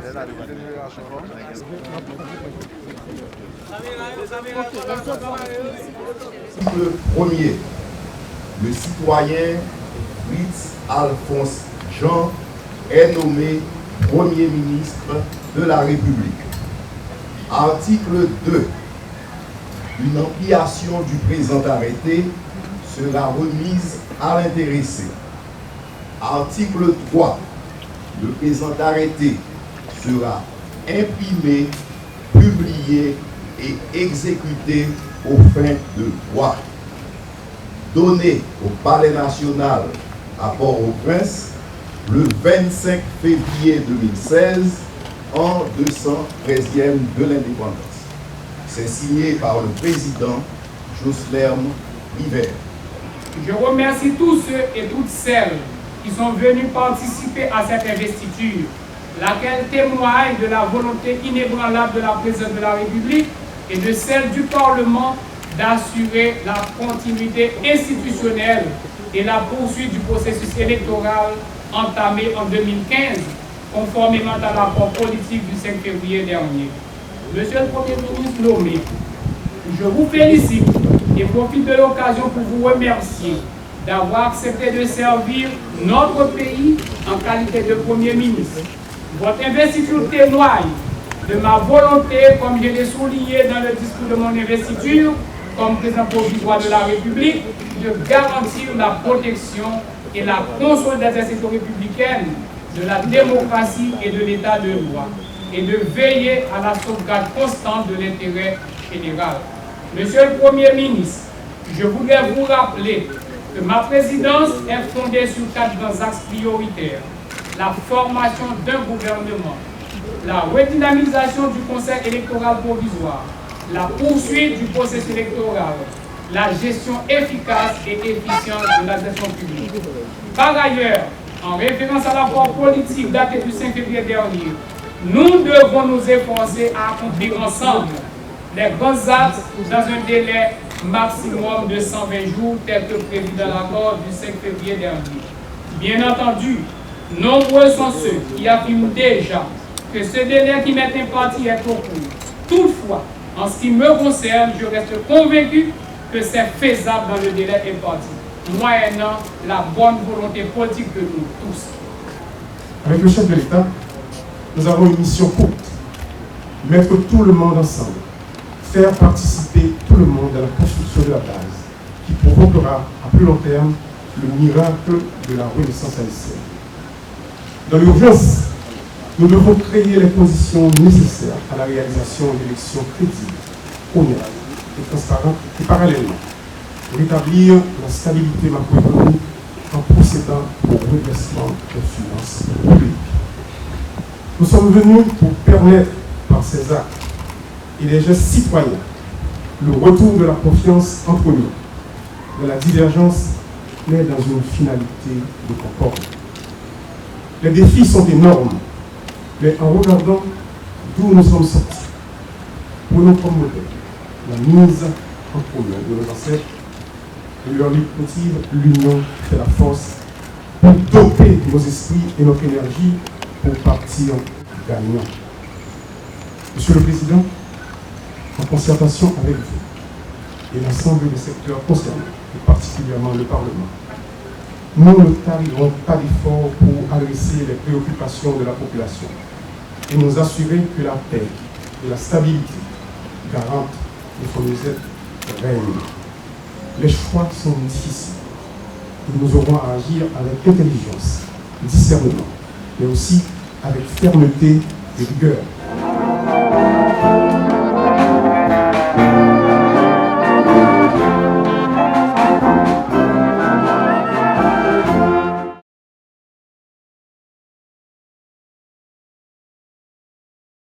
Le premier, le citoyen Fritz Alphonse Jean est nommé Premier ministre de la République. Article 2. Une ampliation du présent arrêté sera remise à l'intéressé. Article 3. Le présent arrêté sera imprimé, publié et exécuté aux fins de droit. Donné au Palais national à Port-au-Prince le 25 février 2016 en 213e de l'indépendance. C'est signé par le président Joslerme River. Je remercie tous ceux et toutes celles qui sont venus participer à cette investiture, laquelle témoigne de la volonté inébranlable de la présidente de la République et de celle du Parlement d'assurer la continuité institutionnelle et la poursuite du processus électoral entamé en 2015, conformément à l'accord politique du 5 février dernier. Monsieur le Premier ministre nommé, je vous félicite et profite de l'occasion pour vous remercier d'avoir accepté de servir notre pays en qualité de Premier ministre. Votre investiture témoigne de ma volonté, comme je l'ai souligné dans le discours de mon investiture, comme président provisoire de la République, de garantir la protection et la consolidation républicaine de la démocratie et de l'état de droit, et de veiller à la sauvegarde constante de l'intérêt général. Monsieur le Premier ministre, je voudrais vous rappeler que ma présidence est fondée sur 4 grands axes prioritaires: la formation d'un gouvernement, la redynamisation du Conseil électoral provisoire, la poursuite du processus électoral, la gestion efficace et efficiente de la gestion publique. Par ailleurs, en référence à l'accord politique daté du 5 février dernier, nous devons nous efforcer à accomplir ensemble les grands axes dans un délai maximum de 120 jours, tel que prévu dans l'accord du 5 février dernier. Bien entendu, nombreux sont ceux qui affirment déjà que ce délai qui m'est imparti est trop court. Toutefois, en ce qui me concerne, je reste convaincu que c'est faisable dans le délai imparti, moyennant la bonne volonté politique de nous tous. Avec le chef de l'État, nous avons une mission courte: mettre tout le monde ensemble, faire participer tout le monde à la construction de la base qui provoquera à plus long terme le miracle de la renaissance haïtienne. Dans l'urgence, nous devons créer les conditions nécessaires à la réalisation d'élections crédibles, honnêtes et transparentes, et parallèlement rétablir la stabilité macroéconomique en procédant au redressement des finances publiques. Nous sommes venus pour permettre, par ces actes et les gestes citoyens, le retour de la confiance entre nous, de la divergence, mais dans une finalité de concorde. Les défis sont énormes, mais en regardant d'où nous sommes sortis, prenons comme modèle la mise en commun de nos ancêtres et leur leitmotiv: l'union fait la force, pour doper nos esprits et notre énergie pour partir gagnant. Monsieur le Président, en concertation avec vous et l'ensemble des secteurs concernés, et particulièrement le Parlement, nous ne tarirons pas d'efforts pour adresser les préoccupations de la population et nous assurer que la paix et la stabilité garantent de Fonusette règnent. Les choix sont difficiles et nous aurons à agir avec intelligence, discernement, mais aussi avec fermeté et rigueur.